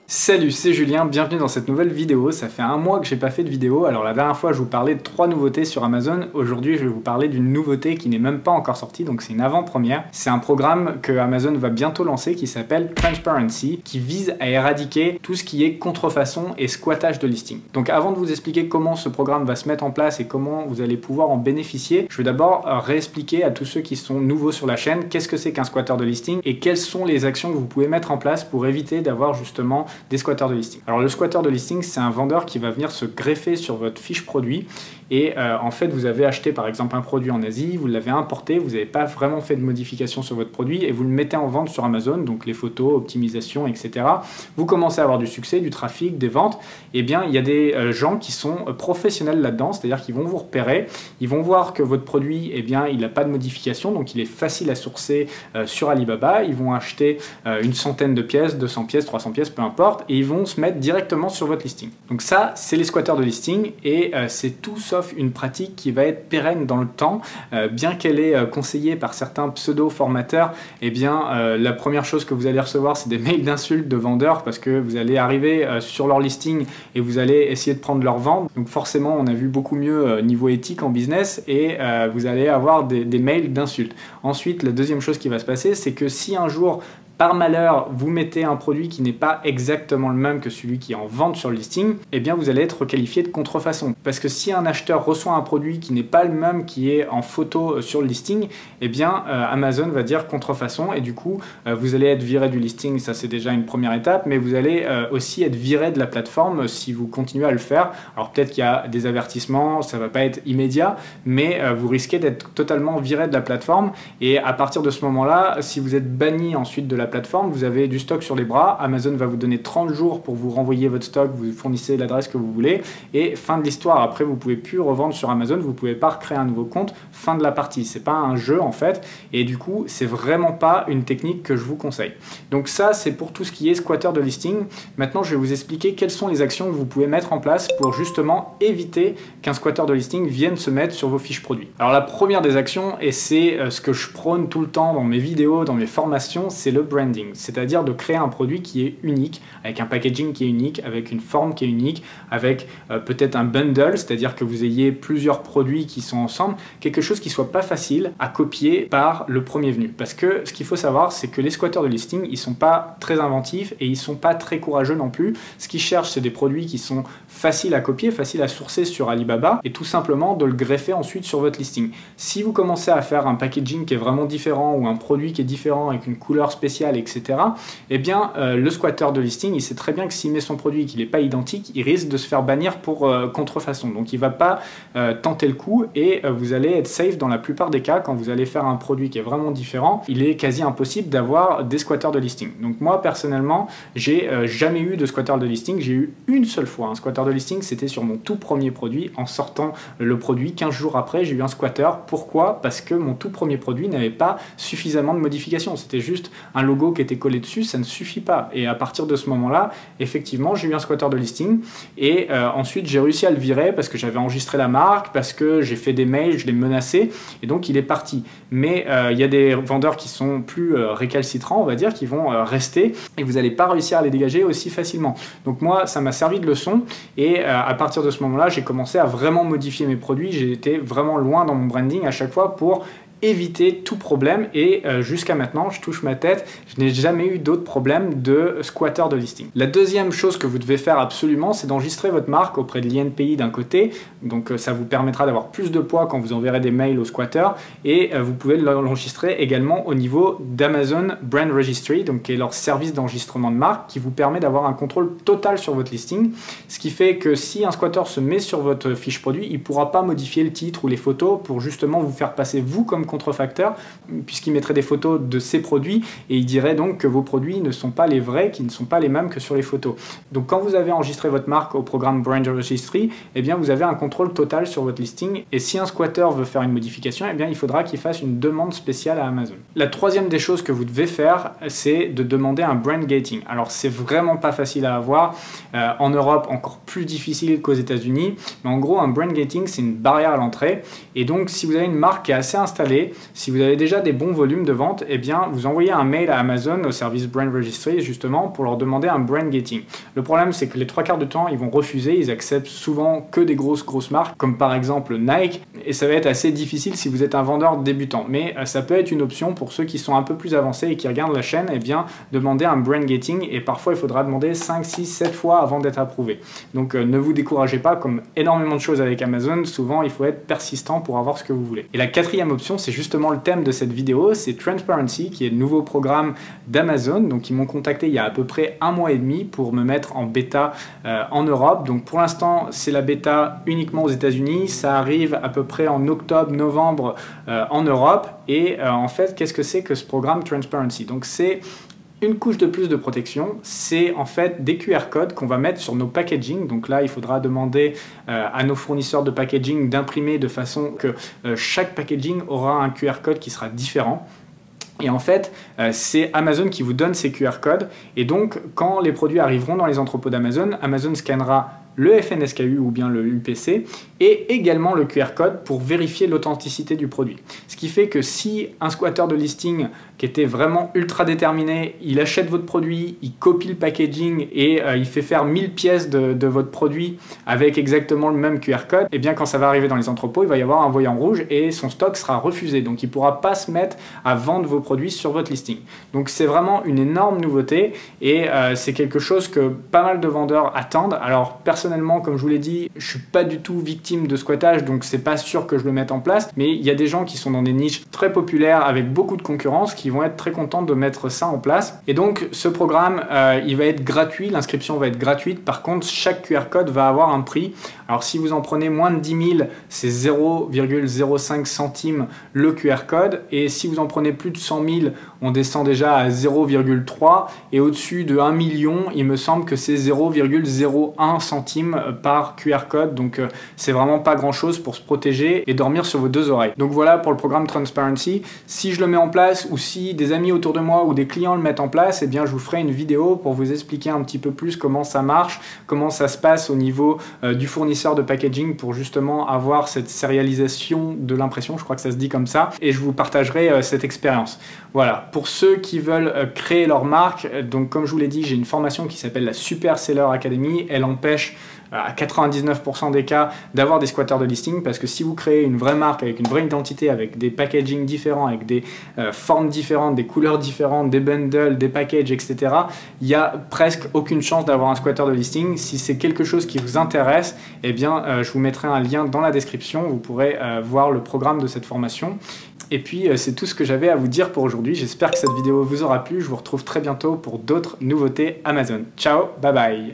Salut, c'est Julien, bienvenue dans cette nouvelle vidéo. Ça fait un mois que j'ai pas fait de vidéo. Alors la dernière fois je vous parlais de 3 nouveautés sur Amazon. Aujourd'hui je vais vous parler d'une nouveauté qui n'est même pas encore sortie, donc c'est une avant-première. C'est un programme que Amazon va bientôt lancer qui s'appelle Transparency, qui vise à éradiquer tout ce qui est contrefaçon et squattage de listing. Donc avant de vous expliquer comment ce programme va se mettre en place et comment vous allez pouvoir en bénéficier, je vais d'abord réexpliquer à tous ceux qui sont nouveaux sur la chaîne qu'est-ce que c'est qu'un squatter de listing et quelles sont les actions que vous pouvez mettre en place pour éviter d'avoir justement des squatters de listing. Alors le squatter de listing, c'est un vendeur qui va venir se greffer sur votre fiche produit et en fait vous avez acheté par exemple un produit en Asie, vous l'avez importé, vous n'avez pas vraiment fait de modification sur votre produit et vous le mettez en vente sur Amazon, donc les photos, optimisation, etc. Vous commencez à avoir du succès, du trafic, des ventes, et bien il y a des gens qui sont professionnels là-dedans, c'est-à-dire qu'ils vont vous repérer, ils vont voir que votre produit, eh bien il n'a pas de modification, donc il est facile à sourcer sur Alibaba, ils vont acheter une centaine de pièces, 200 pièces, 300 pièces, peu importe, et ils vont se mettre directement sur votre listing. Donc ça, c'est les squatters de listing et c'est tout sauf une pratique qui va être pérenne dans le temps. Bien qu'elle est conseillée par certains pseudo-formateurs, eh bien la première chose que vous allez recevoir, c'est des mails d'insultes de vendeurs parce que vous allez arriver sur leur listing et vous allez essayer de prendre leur vente. Donc forcément, on a vu beaucoup mieux niveau éthique en business et vous allez avoir des mails d'insultes. Ensuite, la deuxième chose qui va se passer, c'est que si un jour par malheur, vous mettez un produit qui n'est pas exactement le même que celui qui est en vente sur le listing, eh bien vous allez être requalifié de contrefaçon. Parce que si un acheteur reçoit un produit qui n'est pas le même qui est en photo sur le listing, eh bien Amazon va dire contrefaçon et du coup vous allez être viré du listing, ça c'est déjà une première étape, mais vous allez aussi être viré de la plateforme si vous continuez à le faire. Alors peut-être qu'il y a des avertissements, ça va pas être immédiat, mais vous risquez d'être totalement viré de la plateforme et à partir de ce moment-là, si vous êtes banni ensuite de la plateforme, vous avez du stock sur les bras, Amazon va vous donner 30 jours pour vous renvoyer votre stock, vous fournissez l'adresse que vous voulez et fin de l'histoire. Après vous pouvez plus revendre sur Amazon, vous pouvez pas recréer un nouveau compte, fin de la partie. C'est pas un jeu en fait et du coup c'est vraiment pas une technique que je vous conseille. Donc ça c'est pour tout ce qui est squatter de listing. Maintenant je vais vous expliquer quelles sont les actions que vous pouvez mettre en place pour justement éviter qu'un squatter de listing vienne se mettre sur vos fiches produits. Alors la première des actions, et c'est ce que je prône tout le temps dans mes vidéos, dans mes formations, c'est le branding, c'est-à-dire de créer un produit qui est unique, avec un packaging qui est unique, avec une forme qui est unique, avec peut-être un bundle, c'est-à-dire que vous ayez plusieurs produits qui sont ensemble, quelque chose qui soit pas facile à copier par le premier venu. Parce que ce qu'il faut savoir, c'est que les squatters de listing, ils sont pas très inventifs et ils sont pas très courageux non plus. Ce qu'ils cherchent, c'est des produits qui sont faciles à copier, faciles à sourcer sur Alibaba et tout simplement de le greffer ensuite sur votre listing. Si vous commencez à faire un packaging qui est vraiment différent ou un produit qui est différent avec une couleur spéciale, etc., eh bien le squatter de listing, il sait très bien que s'il met son produit et qu'il n'est pas identique, il risque de se faire bannir pour contrefaçon. Donc il ne va pas tenter le coup et vous allez être safe dans la plupart des cas. Quand vous allez faire un produit qui est vraiment différent, il est quasi impossible d'avoir des squatters de listing. Donc moi personnellement, j'ai jamais eu de squatter de listing. J'ai eu une seule fois un squatter de listing, c'était sur mon tout premier produit. En sortant le produit, 15 jours après, j'ai eu un squatter. Pourquoi? Parce que mon tout premier produit n'avait pas suffisamment de modifications. C'était juste un logo qui était collé dessus, ça ne suffit pas. Et à partir de ce moment-là, effectivement, j'ai eu un squatter de listing et ensuite j'ai réussi à le virer parce que j'avais enregistré la marque, parce que j'ai fait des mails, je l'ai menacé et donc il est parti. Mais il y a des vendeurs qui sont plus récalcitrants, on va dire, qui vont rester et vous n'allez pas réussir à les dégager aussi facilement. Donc moi, ça m'a servi de leçon et à partir de ce moment-là, j'ai commencé à vraiment modifier mes produits. J'ai été vraiment loin dans mon branding à chaque fois pour éviter tout problème et jusqu'à maintenant je touche ma tête, je n'ai jamais eu d'autres problèmes de squatter de listing. La deuxième chose que vous devez faire absolument, c'est d'enregistrer votre marque auprès de l'INPI d'un côté, donc ça vous permettra d'avoir plus de poids quand vous enverrez des mails aux squatters et vous pouvez l'enregistrer également au niveau d'Amazon Brand Registry, donc qui est leur service d'enregistrement de marque qui vous permet d'avoir un contrôle total sur votre listing, ce qui fait que si un squatter se met sur votre fiche produit, il ne pourra pas modifier le titre ou les photos pour justement vous faire passer vous comme contrefacteur, puisqu'il mettrait des photos de ses produits et il dirait donc que vos produits ne sont pas les vrais, qui ne sont pas les mêmes que sur les photos. Donc quand vous avez enregistré votre marque au programme Brand Registry, eh bien vous avez un contrôle total sur votre listing et si un squatter veut faire une modification, eh bien il faudra qu'il fasse une demande spéciale à Amazon. La troisième des choses que vous devez faire, c'est de demander un brand gating. Alors c'est vraiment pas facile à avoir, en Europe encore plus difficile qu'aux États-Unis, mais en gros un brand gating c'est une barrière à l'entrée et donc si vous avez une marque qui est assez installée, demandez, si vous avez déjà des bons volumes de vente, eh bien vous envoyez un mail à Amazon, au service Brand Registry justement, pour leur demander un brand gating. Le problème c'est que les 3/4 du temps ils vont refuser, ils acceptent souvent que des grosses marques, comme par exemple Nike, et ça va être assez difficile si vous êtes un vendeur débutant. Mais ça peut être une option pour ceux qui sont un peu plus avancés et qui regardent la chaîne, eh bien demander un brand gating, et parfois il faudra demander 5, 6, 7 fois avant d'être approuvé. Donc ne vous découragez pas, comme énormément de choses avec Amazon, souvent il faut être persistant pour avoir ce que vous voulez. Et la 4e option, c'est justement le thème de cette vidéo, c'est Transparency, qui est le nouveau programme d'Amazon. Donc ils m'ont contacté il y a à peu près 1 mois et demi pour me mettre en bêta en Europe. Donc pour l'instant c'est la bêta uniquement aux États-Unis, ça arrive à peu près en octobre, novembre en Europe. Et en fait, qu'est-ce que c'est que ce programme Transparency? Donc c'est une couche de plus de protection, c'est en fait des QR codes qu'on va mettre sur nos packaging. Donc là, il faudra demander à nos fournisseurs de packaging d'imprimer de façon que chaque packaging aura un QR code qui sera différent. Et en fait, c'est Amazon qui vous donne ces QR codes. Et donc, quand les produits arriveront dans les entrepôts d'Amazon, Amazon scannera le FNSKU ou bien le UPC et également le QR code pour vérifier l'authenticité du produit. Ce qui fait que si un squatteur de listing qui était vraiment ultra déterminé, il achète votre produit, il copie le packaging et il fait faire 1000 pièces de votre produit avec exactement le même QR code, et bien quand ça va arriver dans les entrepôts, il va y avoir un voyant rouge et son stock sera refusé. Donc il ne pourra pas se mettre à vendre vos produits sur votre listing. Donc c'est vraiment une énorme nouveauté et c'est quelque chose que pas mal de vendeurs attendent. Alors personnellement, comme je vous l'ai dit, je suis pas du tout victime de squattage, donc c'est pas sûr que je le mette en place, mais il y a des gens qui sont dans des niches très populaires avec beaucoup de concurrence qui vont être très contents de mettre ça en place. Et donc ce programme, il va être gratuit, l'inscription va être gratuite. Par contre, chaque QR code va avoir un prix. Alors si vous en prenez moins de 10 000, c'est 0,05 centimes le QR code, et si vous en prenez plus de 100 000, on descend déjà à 0,3, et au-dessus de 1 million, il me semble que c'est 0,01 centime par QR code. Donc c'est vraiment pas grand chose pour se protéger et dormir sur vos 2 oreilles. Donc voilà pour le programme Transparency. Si je le mets en place, ou si des amis autour de moi ou des clients le mettent en place, eh bien je vous ferai une vidéo pour vous expliquer un petit peu plus comment ça marche, comment ça se passe au niveau du fournisseur de packaging pour justement avoir cette sérialisation de l'impression, je crois que ça se dit comme ça, et je vous partagerai cette expérience. Voilà, pour ceux qui veulent créer leur marque, donc comme je vous l'ai dit, j'ai une formation qui s'appelle la Super Seller Academy. Elle empêche à 99% des cas d'avoir des squatteurs de listing, parce que si vous créez une vraie marque avec une vraie identité, avec des packaging différents, avec des formes différentes, des couleurs différentes, des bundles, des packages, etc., il n'y a presque aucune chance d'avoir un squatter de listing. Si c'est quelque chose qui vous intéresse, eh bien je vous mettrai un lien dans la description, vous pourrez voir le programme de cette formation. Et puis c'est tout ce que j'avais à vous dire pour aujourd'hui. J'espère que cette vidéo vous aura plu. Je vous retrouve très bientôt pour d'autres nouveautés Amazon. Ciao, bye bye.